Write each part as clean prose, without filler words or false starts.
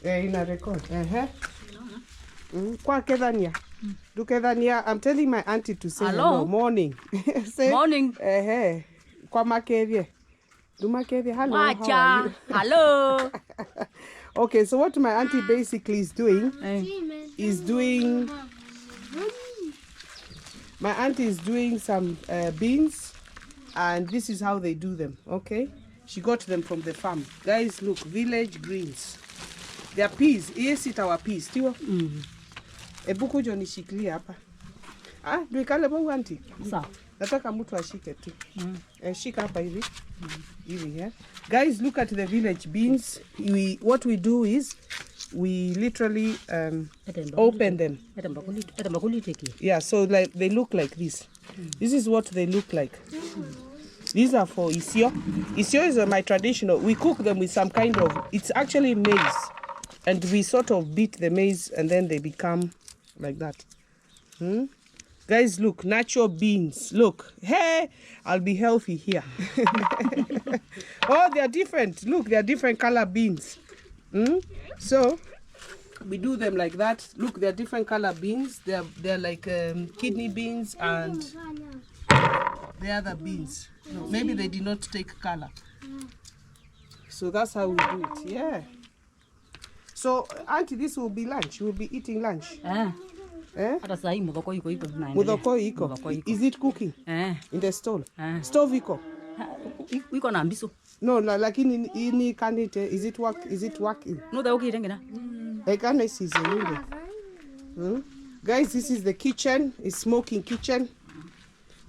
Ina record. Kwa kedania. Do kedania. I'm telling my auntie to say hello. Morning. Say morning. Kwa makevye. Do makevye. Hello. Macha. How are you? Hello. Okay, so what my auntie basically is doing my auntie is doing some beans, and this is how they do them. Okay, she got them from the farm. Guys, look, village greens. They are peas. Yes, it our peas. Tiwa. Ebuku joni shiklia hapa. Do ikale bongo auntie? Sawa. Nataka mtu ashike tu. Shika hapa hivi. Hivi, yeah. Guys, look at the village beans. What we do is we literally open them. Yeah, so like they look like this. This is what they look like. These are for isio. Isio is my traditional. We cook them with some kind of, it's actually maize. And we sort of beat the maize and then they become like that. Guys, look, natural beans. Look, hey, I'll be healthy here. Oh, they are different. Look, they are different color beans. So we do them like that. Look, they are different color beans. They're like kidney beans and the other beans. Maybe they did not take color. So that's how we do it. Yeah. So, auntie, this will be lunch. We'll be eating lunch. Mudoko iko. Is it cooking? In the stove? Stove iko? Iko na mbiso. No, lakini ini kanite. Is it working? No, da okay tengena. Ekana is Guys, this is the kitchen. It's smoking kitchen.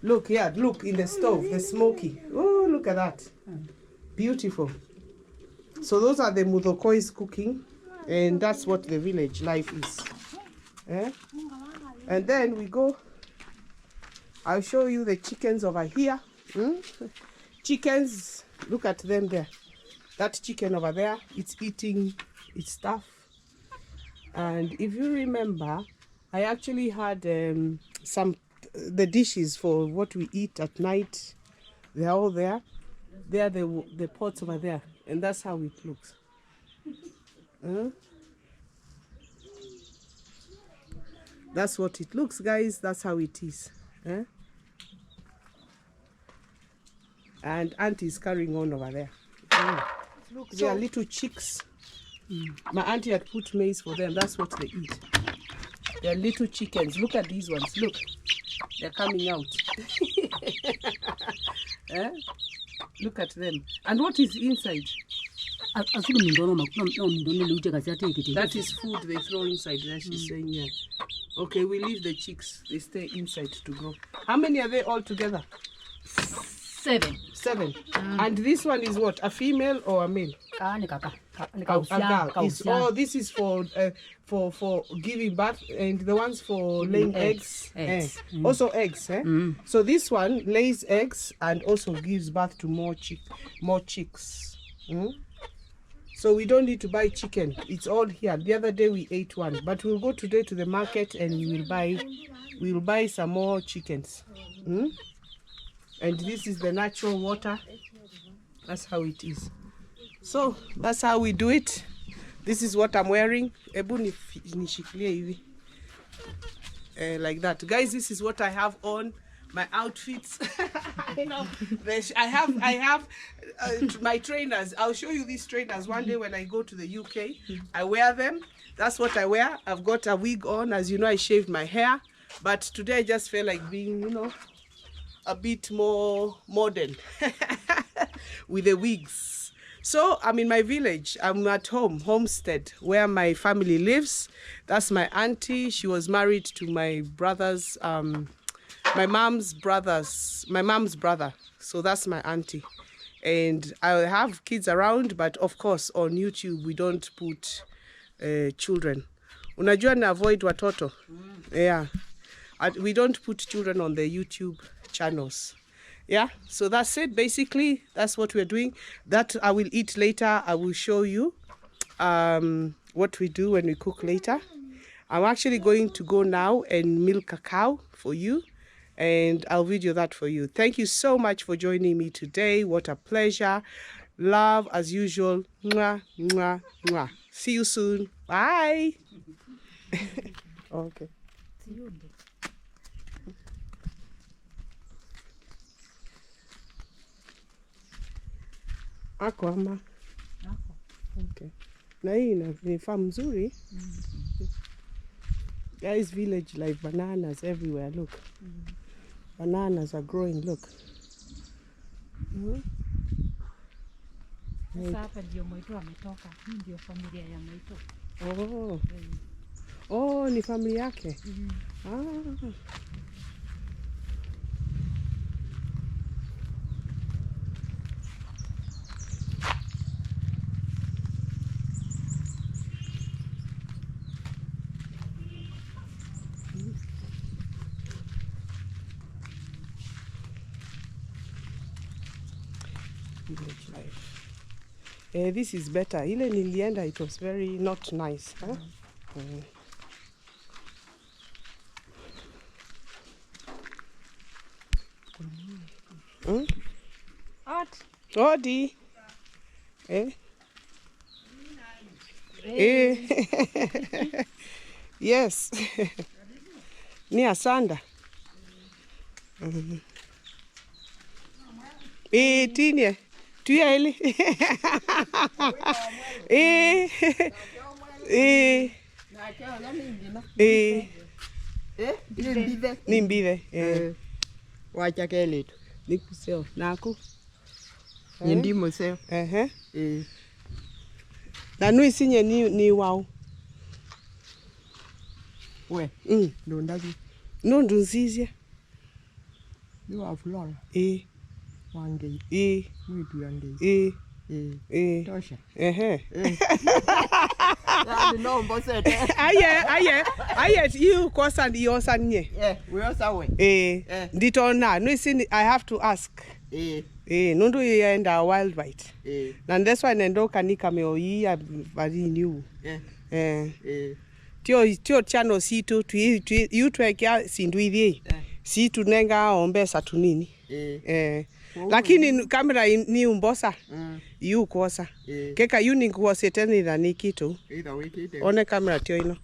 Look here, look in the stove, the smoky. Oh, look at that. Beautiful. So those are the mudokois cooking, and that's what the village life is. And then we go, I'll show you the chickens over here. Chickens, look at them there. That chicken over there, it's eating its stuff. And if you remember, I actually had the dishes for what we eat at night. They're all there. They're the pots over there, and that's how it looks. That's what it looks, guys. That's how it is. And auntie is carrying on over there. Look, they are little chicks. My auntie had put maize for them. That's what they eat. They are little chickens. Look at these ones. Look, they're coming out. Look at them. And what is inside? That is food they throw inside. That she's saying, yeah. Okay, we leave the chicks. They stay inside to grow. How many are they all together? 7. And this one is what? A female or a male? A girl. This is for giving birth, and the ones for laying eggs. Also eggs. So this one lays eggs and also gives birth to more chicks. So we don't need to buy chicken. It's all here. The other day we ate one, but we'll go today to the market and we'll buy some more chickens. And this is the natural water. That's how it is. So that's how we do it. This is what I'm wearing. Like that. Guys, this is what I have on. My outfits. I have my trainers. I'll show you these trainers one day when I go to the UK. I wear them. That's what I wear. I've got a wig on. As you know, I shaved my hair. But today I just feel like being, a bit more modern with the wigs. So I'm in my village. I'm at home, homestead, where my family lives. That's my auntie. She was married to my brother's, my mom's brother. So that's my auntie. And I have kids around, but of course on YouTube we don't put children. Unajua na avoid watoto. Yeah. We don't put children on the YouTube channels. Yeah, so that's it. Basically, that's what we're doing. That I will eat later. I will show you what we do when we cook later. I'm actually going to go now and milk a cow for you, and I'll video that for you. Thank you so much for joining me today. What a pleasure. Love as usual. Mwah, mwah, mwah. See you soon. Bye. Okay. Ako ama. Okay. Na hii ni farm nzuri. Guys, village like bananas everywhere. Look. Bananas are growing. Look. Sasa hapa ndio Moito ametoka. Hii ndio familia ya Moito. Oh. Oh, ni familia yake. Ah. Village life. This is better. Ile nilienda, it was very not nice. Huh? Odi. Yes. Ni asanda. Tinie. Tuya ili. Nimbide. Wacha keletu. Nikuseo. Naku. Ndimo seo. Na nui sinye ni wao. We. Ndo ndaji. No ndunzizia. Ni wa fulora. Wange. Mwitu yange. Tosha. Aye, you kosa ndiyo sanye. We osa we. Ndito na, nui sini, I have to ask. Nundu yenda wild bite. And that's why nendo kanika meo ya bari new. Tio chano situ yutwekea sinduithi. Situ nenga ombesa tunini. Lakini kamera ni umbosa. Yu kosa. Keka yu ni kuwasete ni dhani kitu. One kamera tio ino.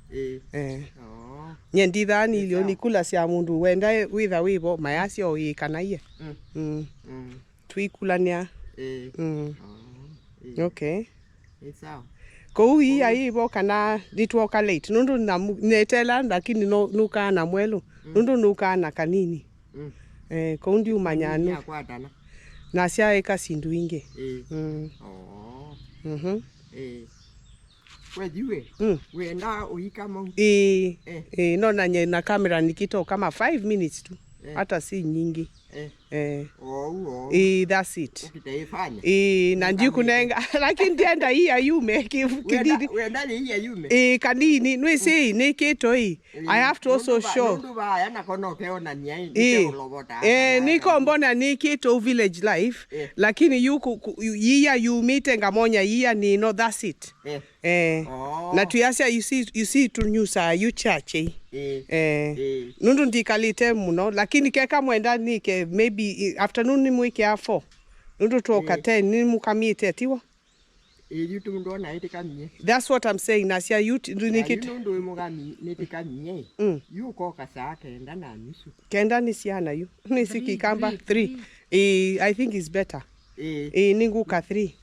Nyendi dhani ilio ni kula siya mundu. Wenda witha wibo mayasi o ikana iye. Tui niya. Okay. Kou iya ibo kana dituoka late. Nundu na netela lakini nuka na mwelu. Nundu nuka na kanini. Kou ndi umanyanu. Na siya eka sindu inge. Wejiwe. Wenda uikama. No na kamera nikito kama 5 minutes tu. Hata si nyingi. That's it. Nanji kunenga lakini ndienda hii ayume kididi. Wenda hii ayume. Kanini nwe say neketo hii. I have to also show. Nundu ba yana kono keona nyai niko mbona nikito village life lakini yia yumite ngamonya yia ni no that's it. Na tuyasya you see tunyusa you chache. Nundu ndikalite muno lakini keka mwenda nike maybe afternoon ni mwike ya 4. Nundu tuoka 10 ni mukamite tiwa. Yutu na itikamie. That's what I'm saying. Nasia nikit. Nundu mugami nitikamie. Yuko kasa kenda na nusu. Kenda ni siana yu. Nisiki kamba 3. I think it's better. Ninguka 3.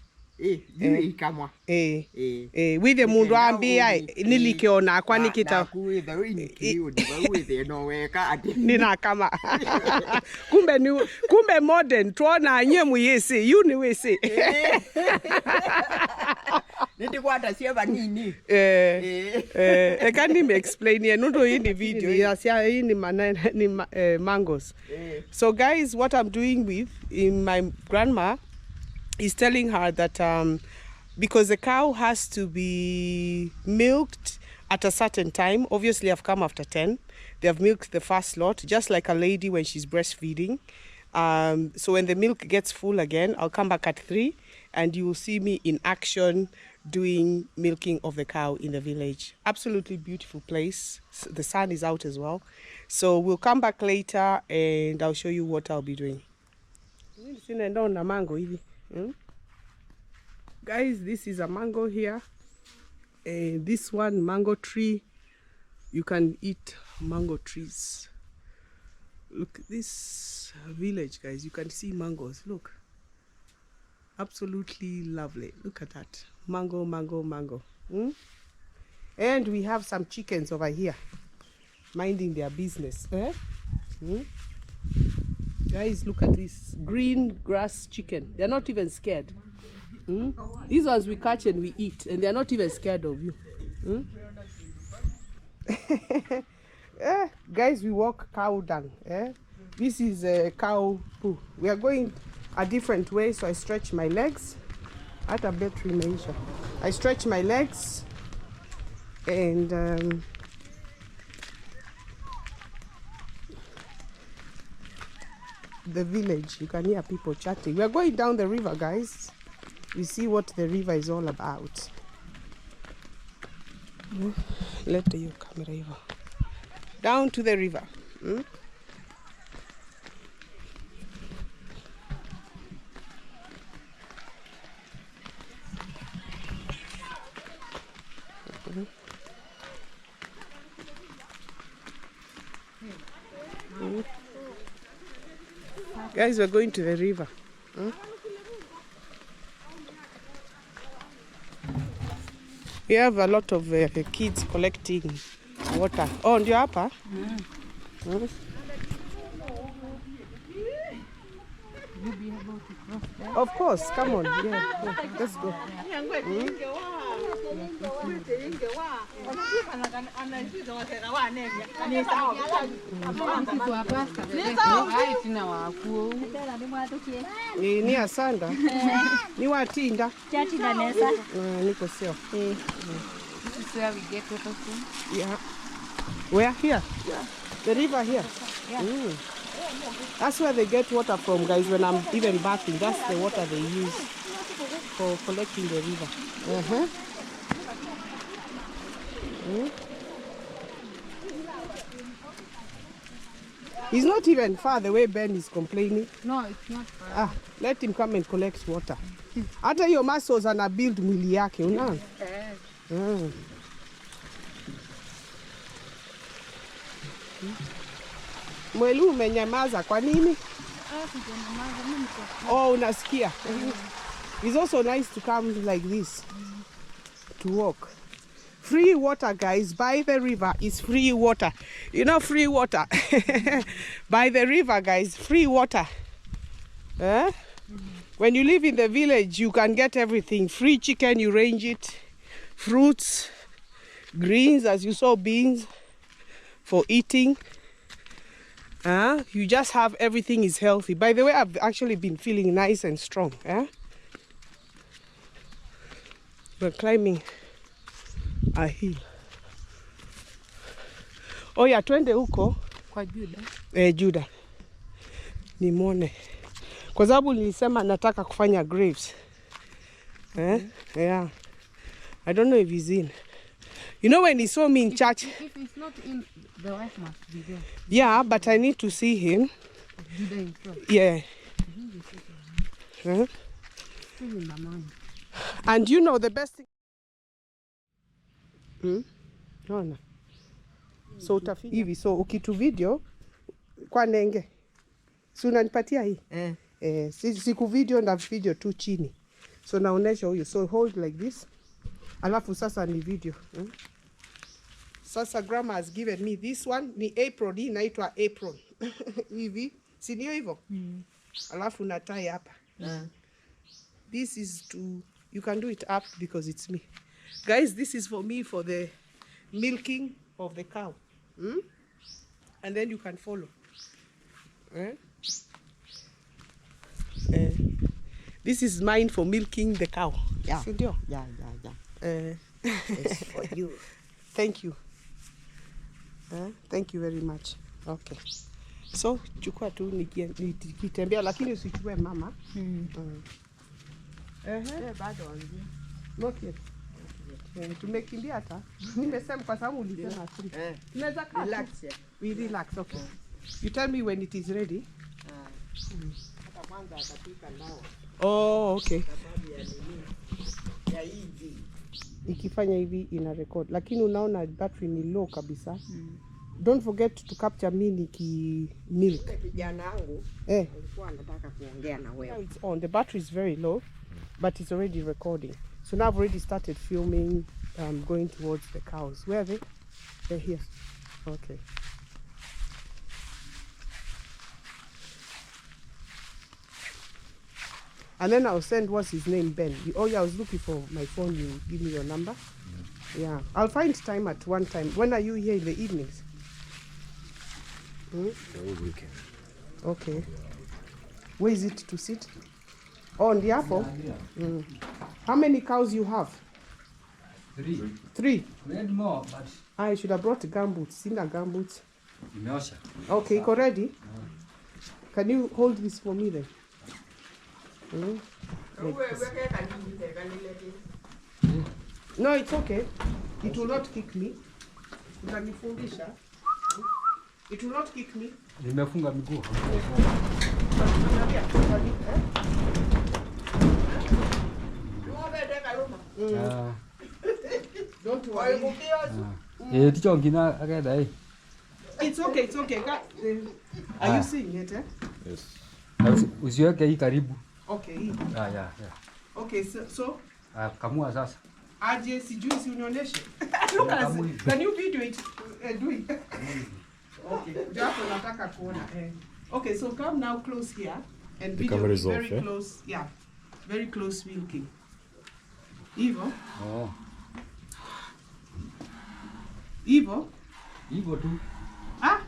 Yui kamwa. With the mundu ambia nilikiona kwa nikita. Na kuwitha wini kiyo diwa no weka ati. Nina kama. Kumbe modern tuona nye muyesi yu ni wesi. Nitikwata sieba nini. Can you explain here? Nundo hii ni video. Yasia hii ni mangoes. So guys, what I'm doing with my grandma is telling her that because the cow has to be milked at a certain time. Obviously, I've come after 10. They have milked the first lot, just like a lady when she's breastfeeding. So when the milk gets full again, I'll come back at 3, and you will see me in action doing milking of the cow in the village. Absolutely beautiful place. The sun is out as well. So we'll come back later, and I'll show you what I'll be doing. Guys, this is a mango here. This one, mango tree. You can eat mango trees. Look, this village, guys, you can see mangoes. Look, absolutely lovely. Look at that. Mango, mango, mango. And we have some chickens over here minding their business. Guys, look at this green grass chicken. They're not even scared. These ones we catch and we eat, and they're not even scared of you. Guys, we walk cow dung. This is a cow poo. We are going a different way, so I stretch my legs. At a battery measure, I stretch my legs, and the village, you can hear people chatting. We are going down the river, guys. We see what the river is all about. Let the camera over. Down to the river. Guys, we're going to the river. We have a lot of kids collecting water. Oh, ndio hapa? Of course, come on. Yeah, let's go. Ni asanda. Ni watinda. Niko sio. This is where we get water from. Yeah. Where? Here? Yeah. The river here? Yeah. That's where they get water from, guys. When I'm even bathing, that's the water they use for collecting the river. It's not even far the way Ben is complaining. No, it's not far. Let him come and collect water. Hata hiyo muscles ana build mwili yake, unaona? Mweli umenyamaza kwa nini? Oh, unasikia. It's also nice to come like this to walk. Free water, guys, by the river is free water. You know, free water. By the river, guys, free water. When you live in the village, you can get everything. Free chicken, you range it. Fruits, greens, as you saw, beans for eating. You just have everything is healthy. By the way, I've actually been feeling nice and strong. We're climbing a hill. Oh yeah, twende huko kwa Juda. Juda. Nimone. Kwa sababu nilisema nataka kufanya graves. Yeah. I don't know if he's in. You know when he saw me in church? If he's not in, the wife must be there. Yeah, but I need to see him. Juda in front. Yeah. Still in the morning. And you know the best thing. Naona. So utafika hivi, so ukitu video kwa nenge. Si unanipatia hii? Siku video na video tu chini. So naonesha huyu. So hold like this. Alafu sasa ni video. Sasa grandma has given me this one. Ni apron. Hii inaitwa apron. Hivi. Si ndio hivyo? Alafu na tie hapa. This is to, you can do it up because it's me. Guys, this is for me for the milking of the cow. And then you can follow. This is mine for milking the cow. Yeah. Yeah. It's for you. Thank you. Thank you very much. Okay. So, chukua tu nikitembea lakini usichukue mama. Bado wanzi. Not yet. Tumekimbia hata. Nimesema kwa sababu ulisema free. Tunaweza kaa. Relax. We relax, okay. You tell me when it is ready. Hata kwanza atapika ndao. Oh, okay. Sababu ya nini? Ya hivi. ikifanya hivi ina record, lakini unaona battery ni low kabisa. Don't forget to capture me niki milk. Kijana wangu alikuwa anataka kuongea na wewe. It's on. The battery is very low, but it's already recording. So now I've already started filming, going towards the cows. Where are they? They're here. Okay. And then I'll send, what's his name, Ben. Oh yeah, I was looking for my phone. You give me your number. Yeah, I'll find time at one time. When are you here in the evenings? The whole weekend. Okay. Where is it to sit? Oh, on the apple? How many cows you have? 3. 3? Red more, but I should have brought gumboots. Sina gumboots. imeosha. Okay, iko ready? Can you hold this for me then? Like this. No, it's okay. It will not kick me. Utanifundisha. It will not kick me. Nimefunga miguu. Don't worry. Ticho ngina akeda eh. It's okay, it's okay. Are you seeing it? Yes. Usiweke hii karibu. Okay. Yeah. Okay, so Kamua sasa. aje sijui si unionyeshe. Can you video it? Do it. Okay. Japo nataka kuona. Okay, so come now close here and The video camera is very off, close. Yeah. Very close milking. Hivyo. Oh. Hivyo. Hivyo tu. Ah.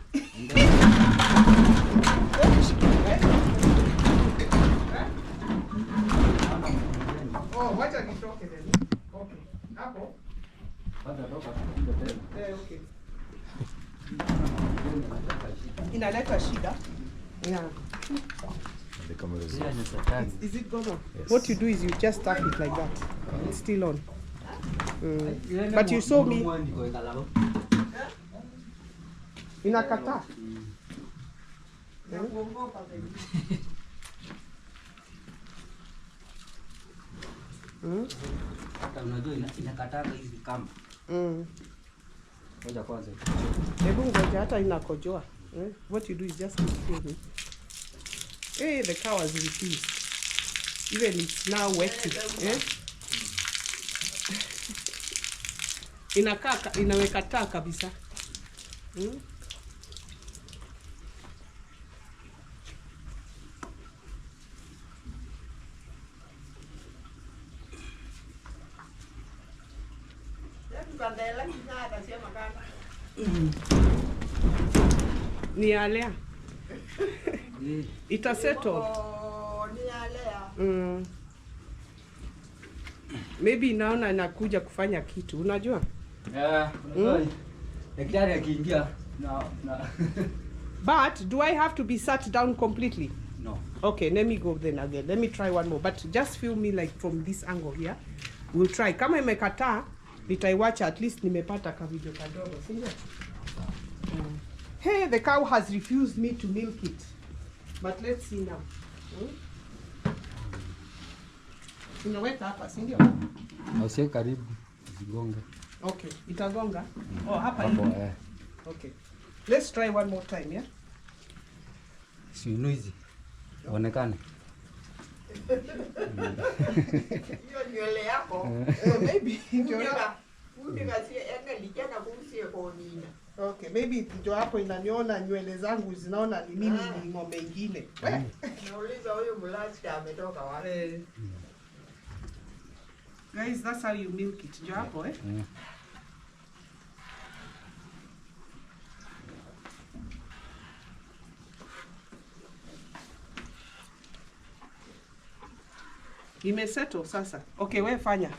Oh, wacha nitoke then. Okay. Hapo. Baada toka tuende tena. Okay. Inaleta shida. Yeah. The camera is Ila off. ni satani. Is it gone? Yes. What you do is you just tap it like that. It's still on. But you saw me. Inakataa. Hata unajua inakataga hizi kamba. Ngoja kwanza. Hebu ngoja hata inakojoa. What you do is just keep filming. Hey, the cow has refused. Even it's now wet. Inawekataa kabisa. Ni alea. Itasettle. Maybe naona nakuja kufanya kitu, unajua? Unajua daktari akiingia na But do I have to be sat down completely? no. Okay, let me go then again. Let me try one more. But just film me like from this angle here. We'll try. Kama imekataa, nitaiwacha at least nimepata ka video kadogo, si ndio? Hey, the cow has refused me to milk it. But let's see now. Unaweka hapa, si ndio? Usiweke karibu zigonge. Okay, itagonga. Oh, hapa Hapo hivi. Okay. Let's try one more time, yeah? Si noizi. Onekane. Hiyo nywele yako. Maybe ndio. Okay, maybe ndio hapo inaniona nywele zangu zinaona ni mimi ni ng'ombe ingine. Nauliza huyu mlazi ametoka wapi? Guys, that's how you milk it. Ndio hapo Imesettle sasa. Okay, wewe fanya.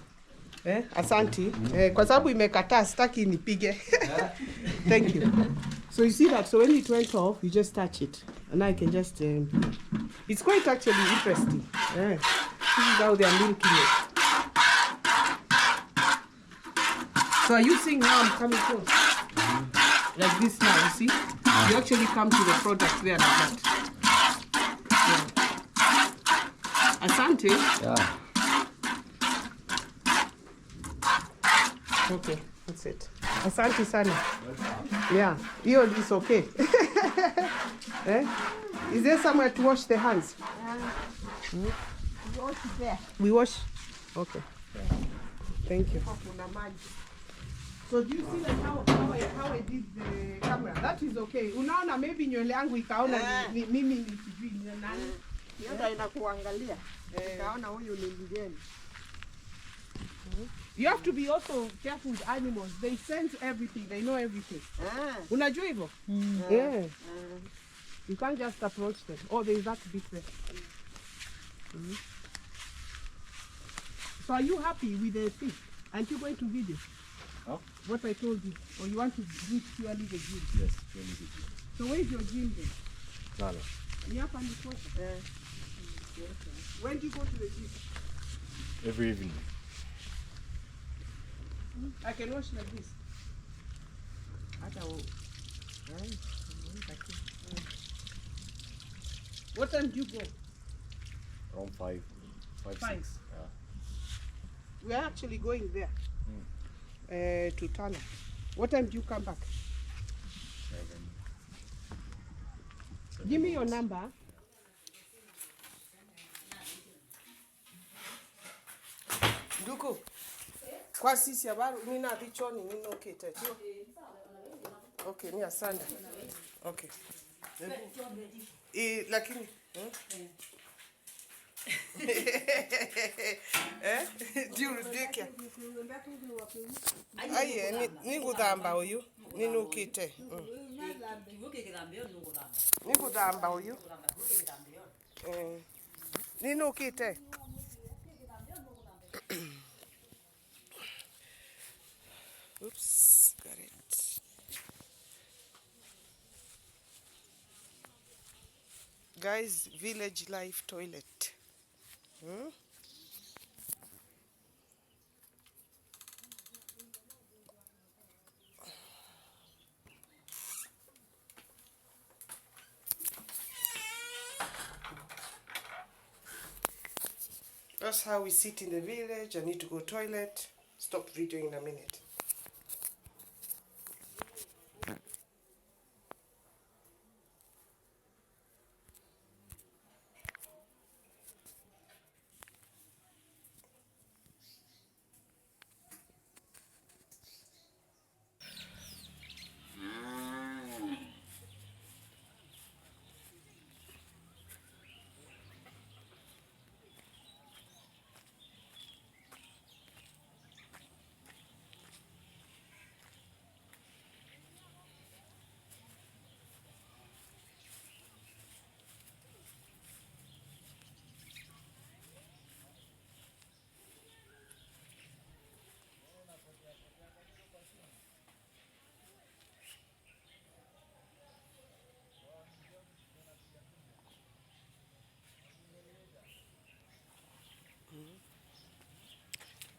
Asanti. Kwa sababu imekataa sitaki nipige. Thank you. So you see that, so when it went off, you just touch it. And I can just, it's quite actually interesting. This is how they are milking it. So are you seeing how I'm coming close? Like this now, you see? You actually come to the product there like that. Yeah. Asante. Yeah. Okay, that's it. Asante sana. Yeah, hiyo is okay. Eh? Is there somewhere to wash the hands? We wash there. We wash? Okay. Thank you. Kuna maji. So do you see like how I did the camera? That is okay. Unaona maybe nywele yangu ikaona mimi ni sijui ni nani. Yote inakuangalia. Ikaona huyu ni mgeni. You have to be also careful with animals. They sense everything. They know everything. Unajua hivyo? Yeah. You can't just approach them. Oh, there is that bit there. So are you happy with the thing? Aren't you going to video? Huh? What I told you? Or you want to do it purely the gym? Yes, purely the gym. So where is your gym then? Lala. Ni hapa ni kwetu? When do you go to the gym? Every evening. I can wash like this. What time do you go? Around 5, 6. Five. Yeah. We are actually going there. To Tana. What time do you come back? 7. Give me your number. Nduku. Kwa sisi habari nina vichoni nino kete. Okay, ni asante. Okay. Lakini Diu dikia. Aye, ni gudamba uyu. Ninu kite. Ni gudamba uyu. Ninu kite. Oops, got it. Guys, village life toilet. That's how we sit in the village. I need to go toilet. Stop videoing in a minute.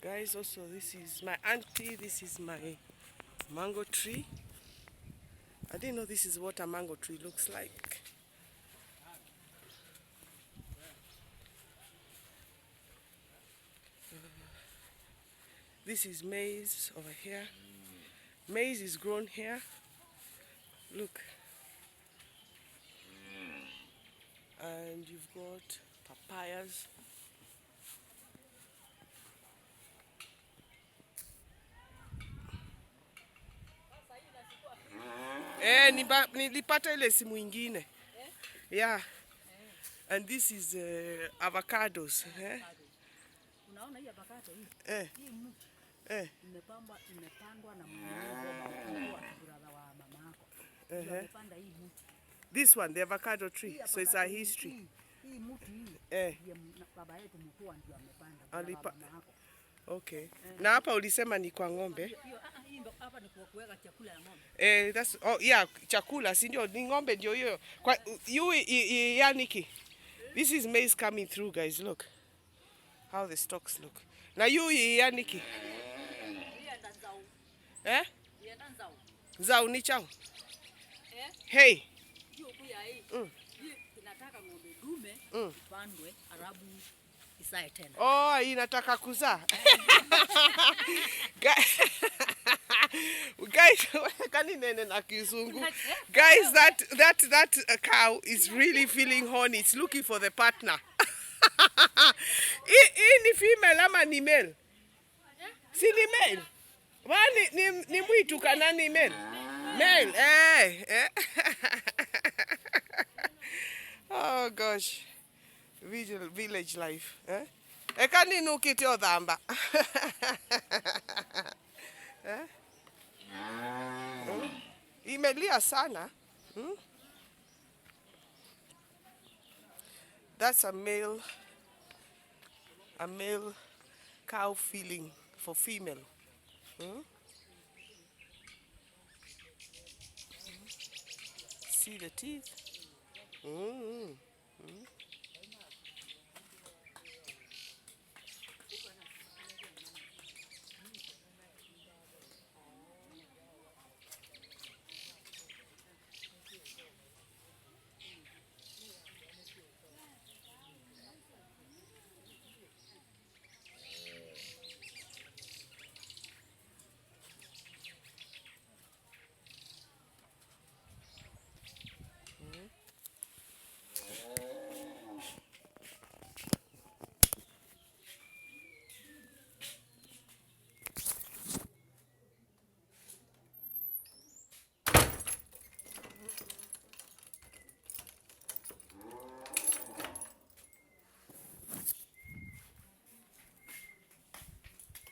Guys, also this is my auntie, this is my mango tree. I didn't know this is what a mango tree looks like. This is maize over here. Maize is grown here. Look. And you've got papayas. Nilipata ile simu ingine. Yeah. And this is avocados. Unaona hii avocado hii? Hii mti. Imepandwa na mmoja wa brother wa mama yako. Amepanda hii mti. This one, the avocado tree. So it's a history. Hii mti hii. Baba yetu mkuu ndio amepanda. Mama yako. Okay. Na hapa ulisema ni kwa ng'ombe. Hii ndo hapa ni kwa kuweka chakula ya ng'ombe. That's chakula, si ndio? Ni ng'ombe ndio hiyo. Kwa Yaniki. This is maize coming through, guys. Look how the stalks look. Na Yaniki. Zau ni chao. Hey. Inataka ng'ombe dume ipandwe arabu isae tena. Oh, inataka kuzaa. Guys, guys, that cow is really feeling horny. It's looking for the partner. Hii ni female ama ni male? Si ni male? Wani ni mwitu kana ni male? Male, eh. Oh gosh. Village life, eh? Ekani nukiti odhamba. Eh? Imelia sana. That's a male cow feeling for female. See the teeth?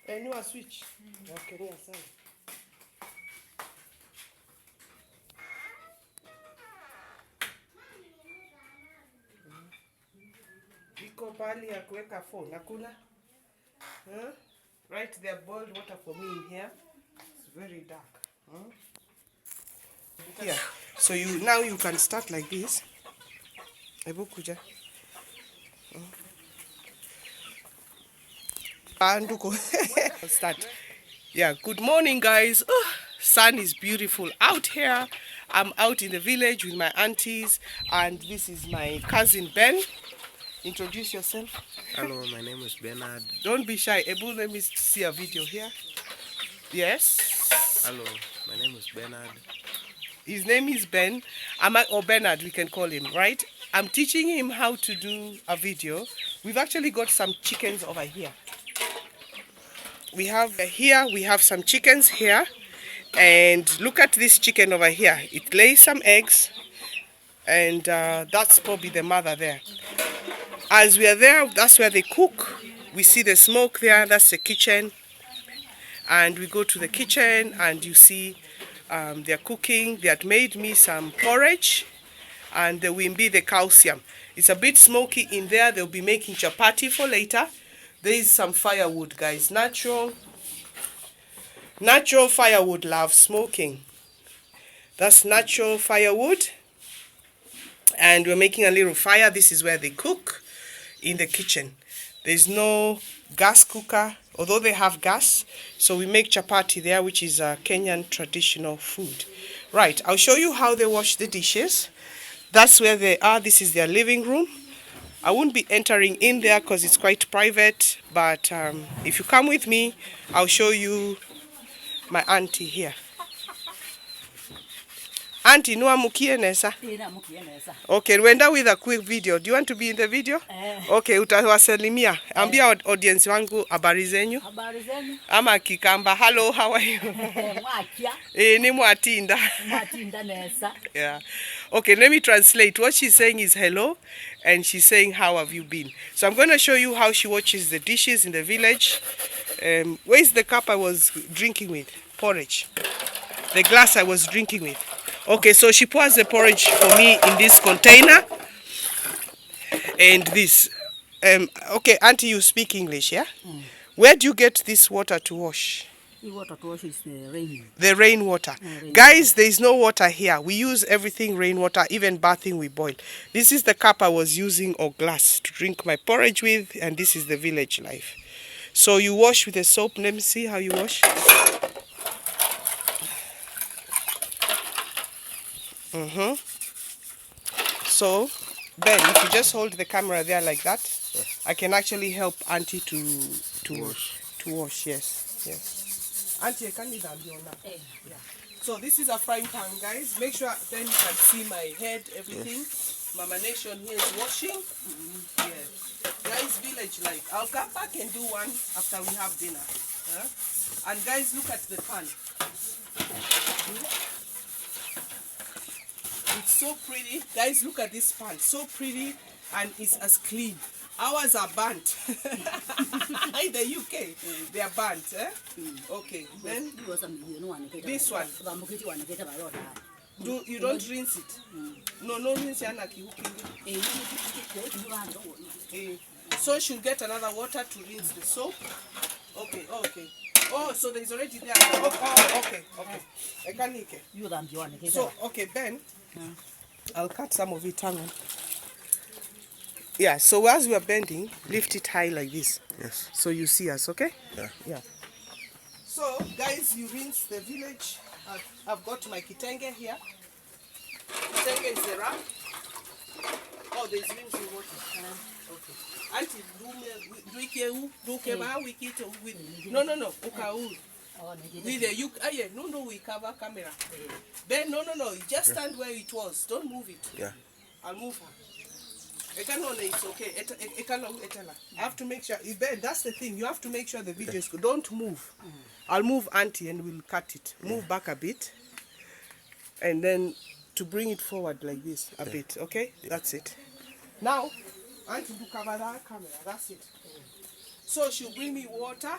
New switch. Okay, sana. Iko pali ya kuweka phone. Hakuna? Right there, boiled water for me in here. It's very dark. Here. So now you can start like this. Ebu kuja. Start. Yeah, good morning guys. Oh, sun is beautiful out here. I'm out in the village with my aunties, and this is my cousin Ben. Introduce yourself. Hello, my name is Bernard. Don't be shy. Ebu, let me see a video here. Yes. Hello, my name is Bernard. His name is Ben. Or Bernard, we can call him, right? I'm teaching him how to do a video. We've actually got some chickens over here. We have some chickens here, and look at this chicken over here. It lays some eggs, and that's probably the mother there. As we are there, that's where they cook. We see the smoke there, that's the kitchen, and we go to the kitchen and you see they're cooking. They had made me some porridge, and the wimbi, the calcium. It's a bit smoky in there. They'll be making chapati for later. There is some firewood, guys. Natural firewood loves smoking. That's natural firewood. And we're making a little fire. This is where they cook, in the kitchen. There's no gas cooker, although they have gas. So we make chapati there, which is a Kenyan traditional food. Right, I'll show you how they wash the dishes. That's where they are. This is their living room. I won't be entering in there because it's quite private, but if you come with me, I'll show you my auntie here. Auntie, nuwa mukie nesa? Okay, wenda with a quick video. Do you want to be in the video? Okay, utawasalimia. Ambia audience wangu habari zenyu. Habari zenyu. Ama Kikamba. Hello, how are you? Mwakia. Ni mwatinda. Mwatinda nesa. Yeah. Okay, let me translate. What she's saying is hello, and she's saying how have you been. So I'm going to show you how she watches the dishes in the village. Where's the cup I was drinking with? Porridge. The glass I was drinking with. Okay, so she pours the porridge for me in this container. And this. Okay, Auntie, you speak English, yeah? Where do you get this water to wash? The water to wash is the rain. The rainwater. Guys, there is no water here. We use everything rainwater, even bathing we boil. This is the cup I was using, or glass, to drink my porridge with, and this is the village life. So you wash with a soap. Let me see how you wash. So, Ben, if you just hold the camera there like that, I can actually help Auntie to wash. Yes, yes. Auntie, I can't leave them here now. Yeah. So this is a frying pan, guys. Make sure then you can see my head, everything. Mama Nation here is washing. Yeah. Guys, village life. I'll come back and do one after we have dinner. And guys, look at the pan. It's so pretty. Guys, look at this pan. So pretty and it's as clean. Ours are burnt. In the UK, they are burnt. Okay, then this one. You don't rinse it? No rinse. So she'll get another water to rinse the soap. Okay. Oh, so there's already there. Okay. So, okay, Ben, I'll cut some of it. Hang on. Yeah, so as we are bending, lift it high like this. Yes. So you see us, okay? Yeah. So, guys, you rinse the village. I've got my kitenge here. Kitenge is the wrap. Oh, there's rinsing water. Okay. Auntie, no. With the no, we cover camera. Ben, no. You just stand where it was. Don't move it. Yeah. I'll move her. It's okay. I have to make sure. Ben, that's the thing. You have to make sure the video is good. Don't move. I'll move Auntie and we'll cut it. Move back a bit. And then to bring it forward like this a bit. Okay? That's it. Now, Auntie will cover that camera. That's it. So she'll bring me water.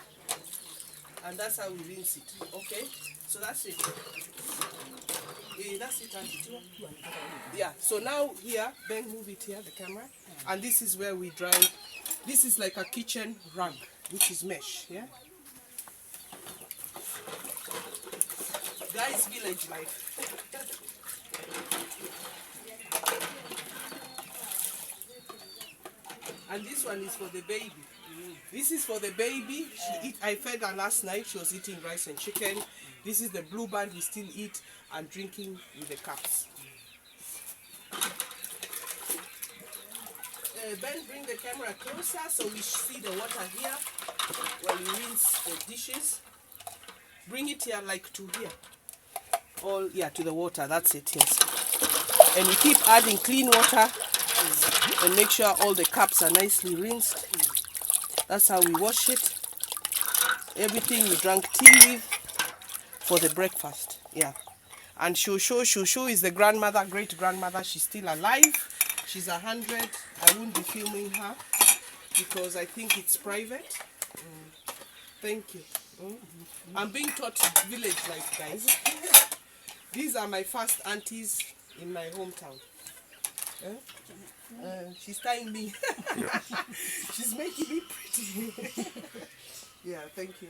And that's how we rinse it. Okay? So that's it. That's it, Auntie. Yeah, so now here, Ben, move it here, the camera. And this is where we dry. This is like a kitchen rug, which is mesh, yeah? Guys, village life. And this one is for the baby. This is for the baby. I fed her last night. She was eating rice and chicken. This is the blue band we still eat and drinking with the cups. Ben, bring the camera closer so we see the water here while we rinse the dishes. Bring it here like to here. To the water. That's it, yes. And we keep adding clean water and make sure all the cups are nicely rinsed. That's how we wash it. Everything we drank tea with for the breakfast. Yeah. And Shushu is the grandmother, great grandmother. She's still alive. She's 100. I won't be filming her because I think it's private. Thank you. I'm being taught village life, guys. These are my first aunties in my hometown. She's tying me. She's making me pretty. Yeah, thank you.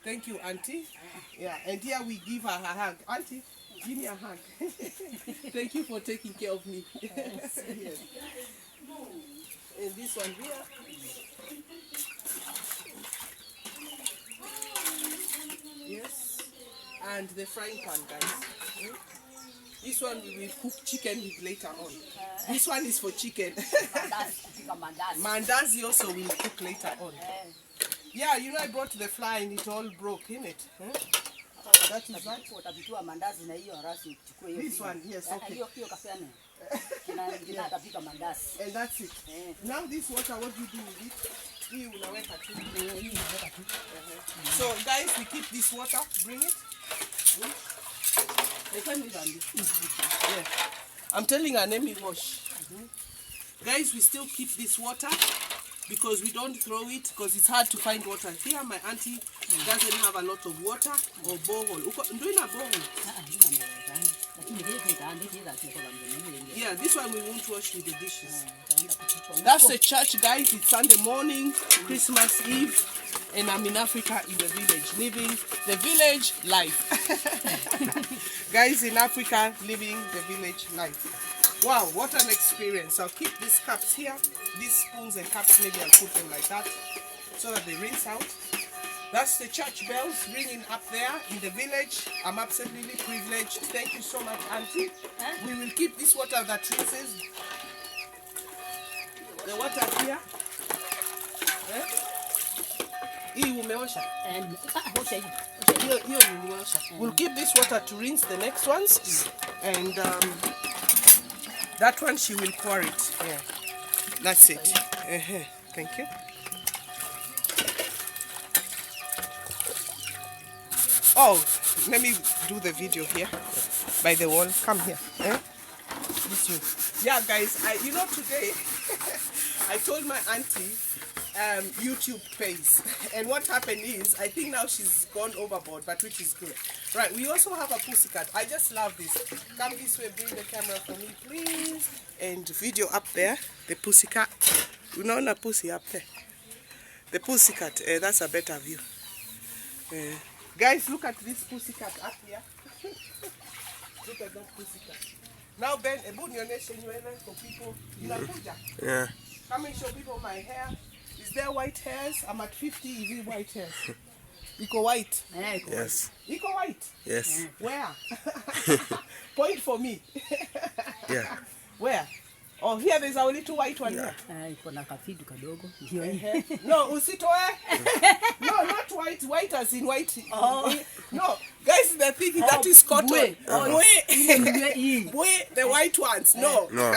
Thank you, Auntie. Yeah, and here we give her a hug. Auntie, give me a hug. Thank you for taking care of me. Yes. And this one here. Yes. And the frying pan, guys. This one we will cook chicken with later on. This one is for chicken. Mandazi also will cook later on. Yeah, you know I brought the fly and it all broke, innit? That is that. This one, yes, okay. And that's it. Now this water, what do you do with it? So guys, we keep this water. Bring it. Yeah. I'm telling her name is wash. Guys, we still keep this water because we don't throw it because it's hard to find water. Here my auntie doesn't have a lot of water or borehole. Doing a borehole. Yeah, this one we won't wash with the dishes. That's the church, guys. It's Sunday morning, Christmas Eve, and I'm in Africa in the village, living the village life. Guys in Africa, living the village life. Wow, what an experience. I'll keep these cups here. These spoons and cups, maybe I'll put them like that so that they rinse out. That's the church bells ringing up there in the village. I'm absolutely privileged. Thank you so much, Auntie. We will keep this water that rinses. The water here. Hii umeosha? Osha hiyo. Hiyo nimeosha. We'll keep this water to rinse the next ones. And that one she will pour it. Yeah. That's it. Thank you. Oh, let me do the video here by the wall. Come here. This you. Yeah, guys. You know, today I told my auntie YouTube pays, and what happened is I think now she's gone overboard, but which is good. Right. We also have a pussycat. I just love this. Come this way. Bring the camera for me, please. And video up there. The pussycat. You know the pussy up there. The pussycat. That's a better view. Guys, look at this pussycat up here. Look at that pussycat. Now, Ben, for people. Yeah. Come and show people my hair. Is there white hairs? I'm at 50. Is it white hairs? Iko white. Yes. Iko white. Yes. Where? Point for me. Yeah. Where? Oh, here there's a little white one here. Iko na kafidu kadogo. No, usitoe. No, not white. White as in white. Oh. No, guys, they're thinking that is cotton. Bwe. Bwe, the white ones. No. No.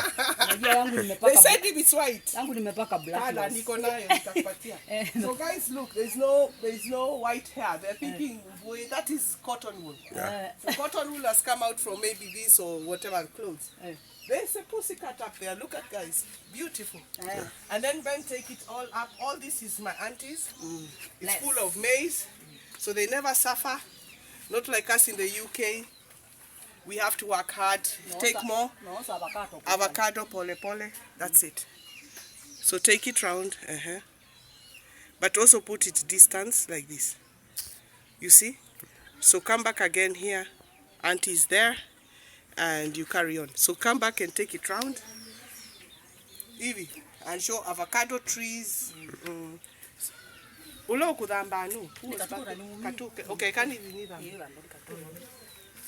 They said if it's white. Yangu nimepaka black. Niko nayo nitakupatia. So guys, look, there's no white hair. They're thinking bwe, that is cotton wool. Yeah. So cotton wool has come out from maybe this or whatever clothes. There's a pussycat up there. Look at, guys. Beautiful. And then Ben take it all up. All this is my aunties. It's full of maize. So they never suffer. Not like us in the UK. We have to work hard. Take more. Avocado, pole pole. That's it. So take it round. But also put it distance like this. You see? So come back again here. Auntie is there. And you carry on. So come back and take it round. Hivi. And show avocado trees. Ulo kudambanu. Okay, can you need them?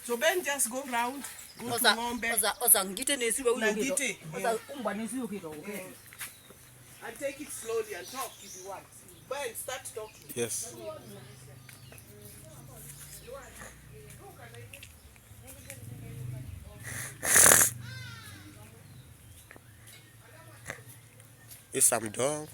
So Ben just go round. Go to ngombe. Oza ngite nesiwe uyo kito. Ngite. Oza umba nesiwe kito. And take it slowly and talk if you want. Ben, start talking. Yes. It's some dog.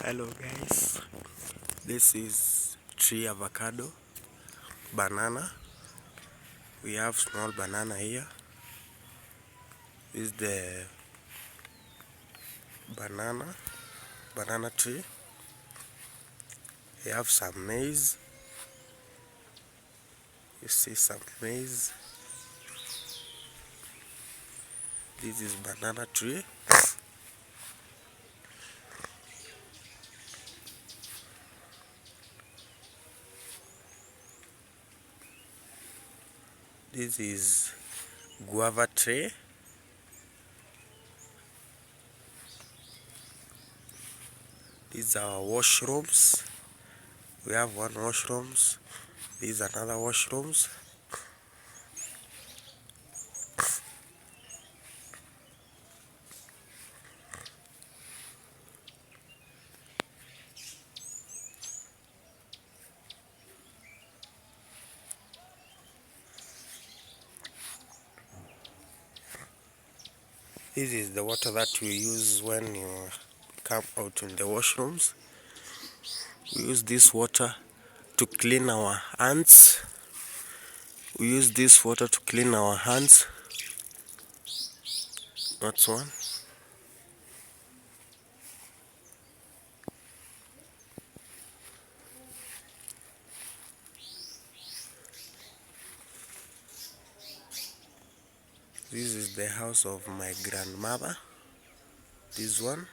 Hello guys, this is tree avocado, banana. We have small banana here. This is the banana tree. We have some maize. You see some maize. This is banana tree. This is guava tree. These are washrooms. We have one washrooms. These are another washrooms. This is the water that we use when you come out in the washrooms. We use this water to clean our hands. We use this water to clean our hands. That's one. This is the house of my grandmother. This one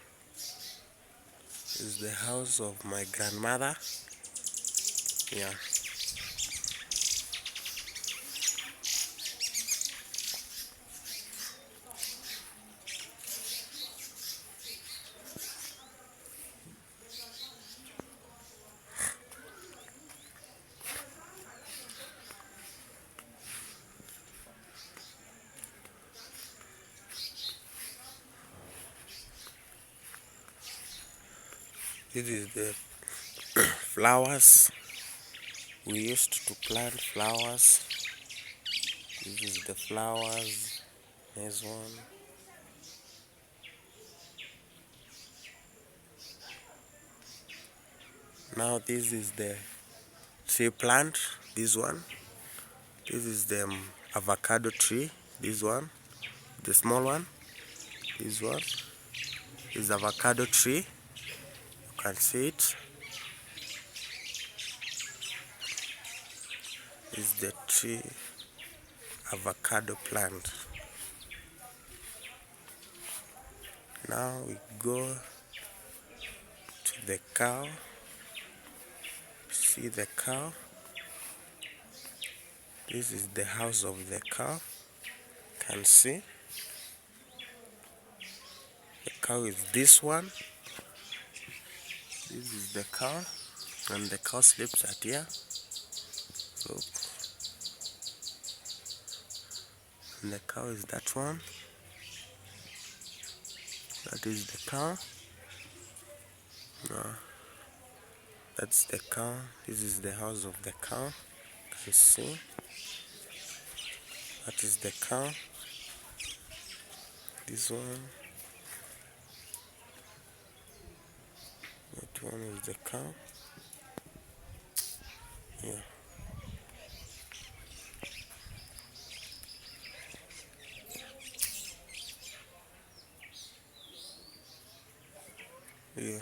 is the house of my grandmother. Yeah. This is the flowers. We used to plant flowers. This is the flowers. There's one. Now this is the tree plant. This one. This is the avocado tree. This one. The small one. This one is avocado tree. You can see it. Is the tree avocado plant. Now we go to the cow. See the cow. This is the house of the cow. Can see. The cow is this one. This is the cow, and the cow sleeps at here. Look. And the cow is that one. That is the cow. No. That's the cow. This is the house of the cow. Can you see? That is the cow. This one. That one is the cow. Yeah. Yeah.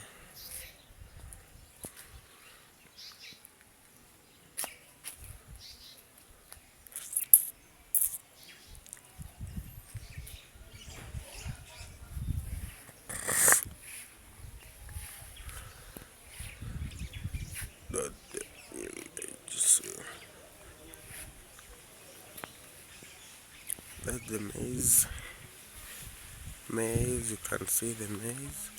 That's the maize. Maize, you can see the maize.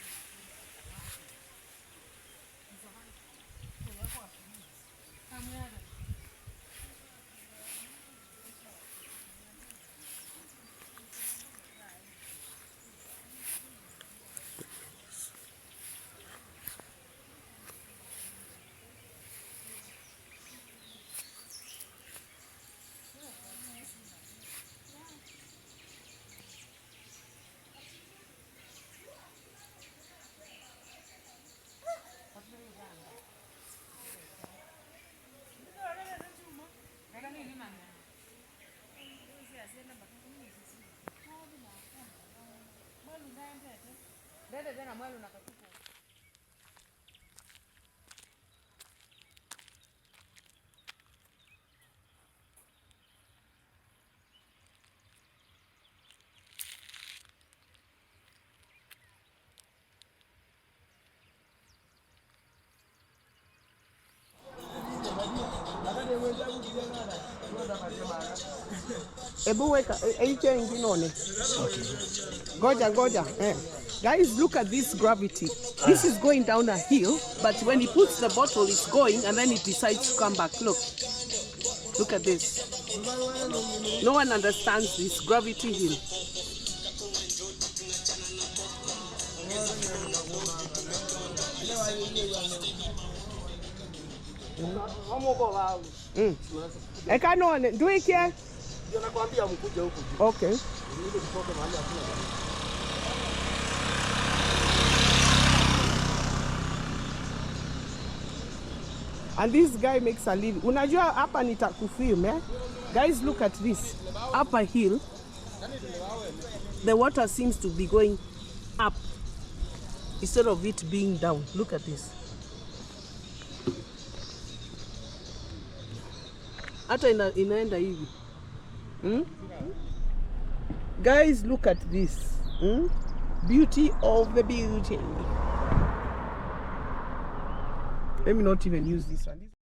Ebu weka hicho ingine one. Goja. Guys, look at this gravity. This is going down a hill, but when he puts the bottle, it's going, and then it decides to come back. Look at this. No one understands this gravity hill. Eka no, do it here. Okay. And this guy makes a living. Unajua hapa nitakufilm, eh? Guys, look at this. Up a hill, the water seems to be going up instead of it being down. Look at this. Hata inaenda hivi. Guys, look at this. Beauty of the beauty. Let me not even use this one.